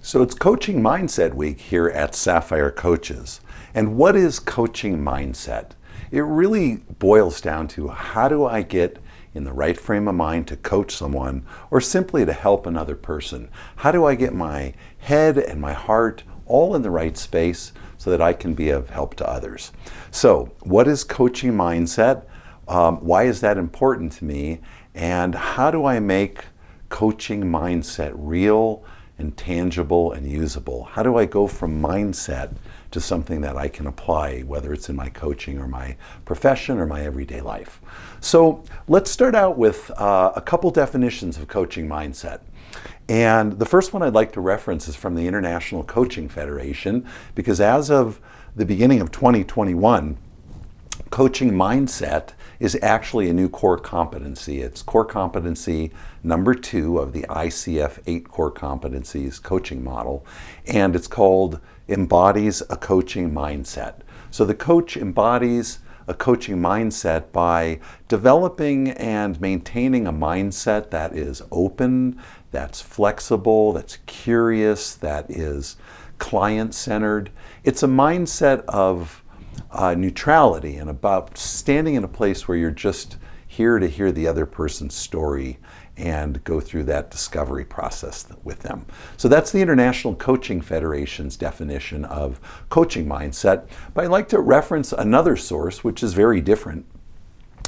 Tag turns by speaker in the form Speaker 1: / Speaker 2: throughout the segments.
Speaker 1: So it's Coaching Mindset Week here at Sapphire Coaches. And what is coaching mindset? It really boils down to how do I get in the right frame of mind to coach someone or simply to help another person? How do I get my head and my heart all in the right space so that I can be of help to others? So what is coaching mindset? Why is that important to me? And how do I make coaching mindset real and tangible and usable? How do I go from mindset to something that I can apply, whether it's in my coaching or my profession or my everyday life? So let's start out with a couple definitions of coaching mindset. And the first one I'd like to reference is from the International Coaching Federation, because as of the beginning of 2021, coaching mindset is actually a new core competency. It's core competency number 2 of the ICF 8 core competencies coaching model, and it's called Embodies a Coaching Mindset. So the coach embodies a coaching mindset by developing and maintaining a mindset that is open, that's flexible, that's curious, that is client-centered. It's a mindset of neutrality and about standing in a place where you're just here to hear the other person's story and go through that discovery process with them. So that's the International Coaching Federation's definition of coaching mindset. But I'd like to reference another source which is very different,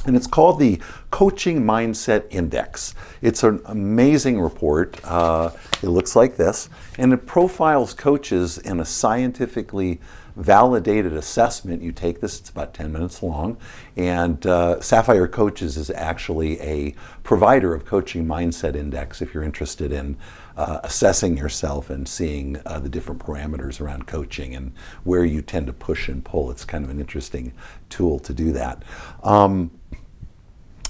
Speaker 1: and it's called the Coaching Mindset Index. It's an amazing report. It looks like this, and it profiles coaches in a scientifically validated assessment. You take this, it's about 10 minutes long, and Sapphire Coaches is actually a provider of Coaching Mindset Index if you're interested in assessing yourself and seeing the different parameters around coaching and where you tend to push and pull. It's kind of an interesting tool to do that.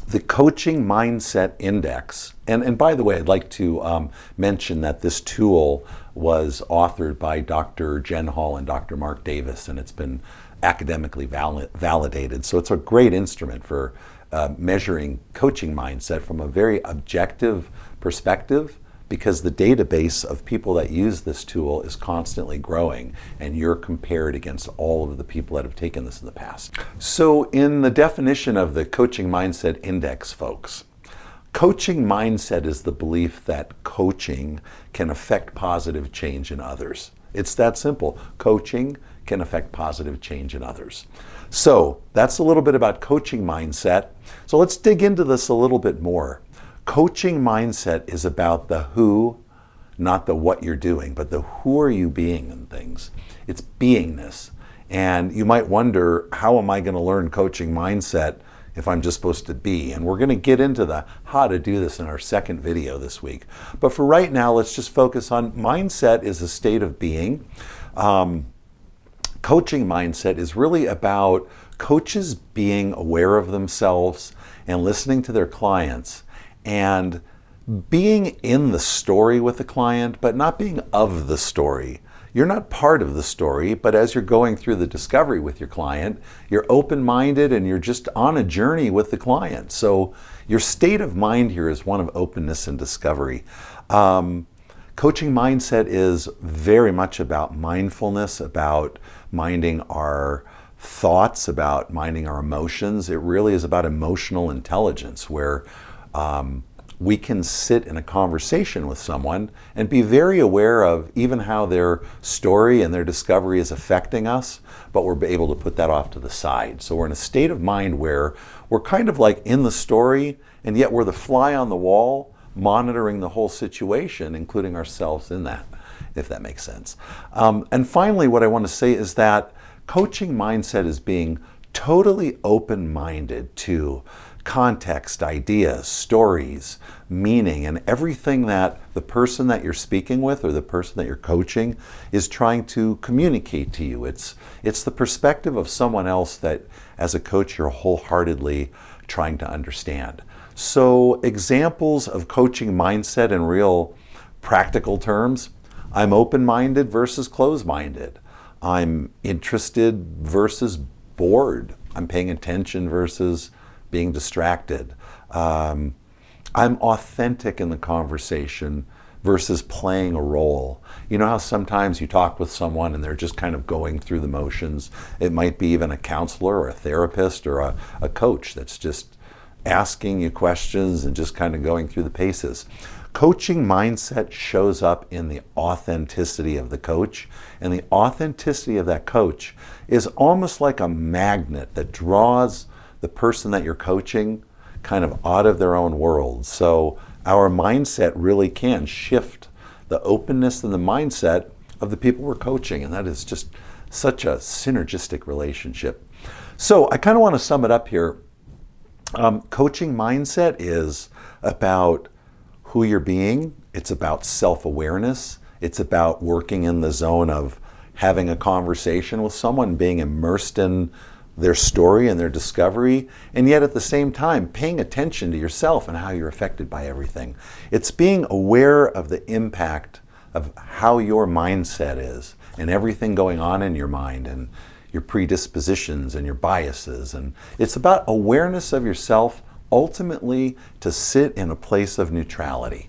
Speaker 1: The Coaching Mindset Index, and by the way, I'd like to mention that this tool was authored by Dr. Jen Hall and Dr. Mark Davis, and it's been academically validated. So it's a great instrument for measuring coaching mindset from a very objective perspective, because the database of people that use this tool is constantly growing, and you're compared against all of the people that have taken this in the past. So in the definition of the Coaching Mindset Index, folks, coaching mindset is the belief that coaching can affect positive change in others. It's that simple. Coaching can affect positive change in others. So that's a little bit about coaching mindset. So let's dig into this a little bit more. Coaching mindset is about the who, not the what you're doing, but the who are you being in things. It's beingness. And you might wonder, how am I going to learn coaching mindset if I'm just supposed to be? And we're going to get into the how to do this in our second video this week. But for right now, let's just focus on mindset is a state of being. Coaching mindset is really about coaches being aware of themselves and listening to their clients and being in the story with the client, but not being of the story. You're not part of the story, but as you're going through the discovery with your client, you're open-minded and you're just on a journey with the client. So your state of mind here is one of openness and discovery. Coaching mindset is very much about mindfulness, about minding our thoughts, about minding our emotions. It really is about emotional intelligence, where we can sit in a conversation with someone and be very aware of even how their story and their discovery is affecting us, but we're able to put that off to the side. So we're in a state of mind where we're kind of like in the story, and yet we're the fly on the wall, monitoring the whole situation, including ourselves in that, if that makes sense. And finally, what I want to say is that coaching mindset is being totally open-minded to context, ideas, stories, meaning, and everything that the person that you're speaking with or the person that you're coaching is trying to communicate to you. It's the perspective of someone else that, as a coach, you're wholeheartedly trying to understand. So examples of coaching mindset in real practical terms: I'm open-minded versus closed-minded. I'm interested versus bored. I'm paying attention versus being distracted. I'm authentic in the conversation versus playing a role. You know how sometimes you talk with someone and they're just kind of going through the motions? It might be even a counselor or a therapist or a coach that's just asking you questions and just kind of going through the paces. Coaching mindset shows up in the authenticity of the coach, and the authenticity of that coach is almost like a magnet that draws the person that you're coaching kind of out of their own world. So our mindset really can shift the openness and the mindset of the people we're coaching, and that is just such a synergistic relationship. So I kind of want to sum it up here. Coaching mindset is about who you're being. It's about self-awareness. It's about working in the zone of having a conversation with someone, being immersed in their story and their discovery, and yet at the same time paying attention to yourself and how you're affected by everything. It's being aware of the impact of how your mindset is and everything going on in your mind and your predispositions and your biases. And it's about awareness of yourself, ultimately to sit in a place of neutrality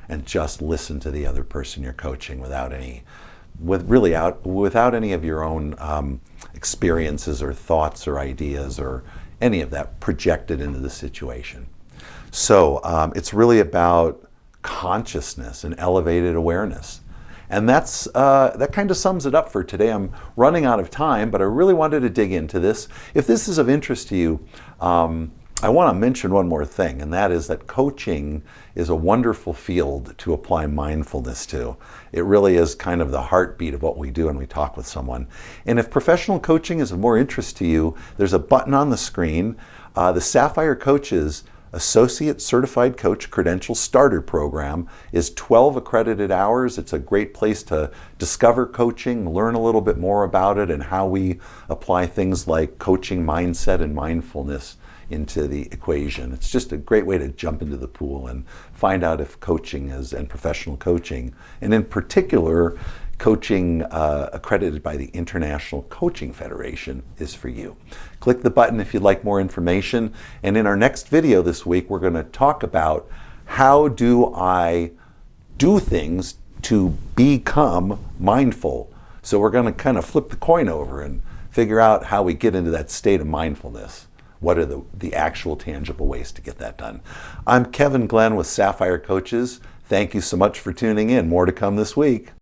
Speaker 1: and just listen to the other person you're coaching without any of your own experiences or thoughts or ideas or any of that projected into the situation. So it's really about consciousness and elevated awareness. And that kind of sums it up for today. I'm running out of time, but I really wanted to dig into this. If this is of interest to you, I want to mention one more thing, and that is that coaching is a wonderful field to apply mindfulness to. It really is kind of the heartbeat of what we do when we talk with someone. And if professional coaching is of more interest to you, there's a button on the screen. The Sapphire Coaches Associate Certified Coach Credential Starter Program is 12 accredited hours. It's a great place to discover coaching, learn a little bit more about it, and how we apply things like coaching mindset and mindfulness into the equation. It's just a great way to jump into the pool and find out if coaching is, and professional coaching, and in particular, coaching accredited by the International Coaching Federation is for you. Click the button if you'd like more information. And in our next video this week, we're going to talk about how do I do things to become mindful. So we're going to kind of flip the coin over and figure out how we get into that state of mindfulness. What are the actual tangible ways to get that done? I'm Kevin Glenn with Sapphire Coaches. Thank you so much for tuning in. More to come this week.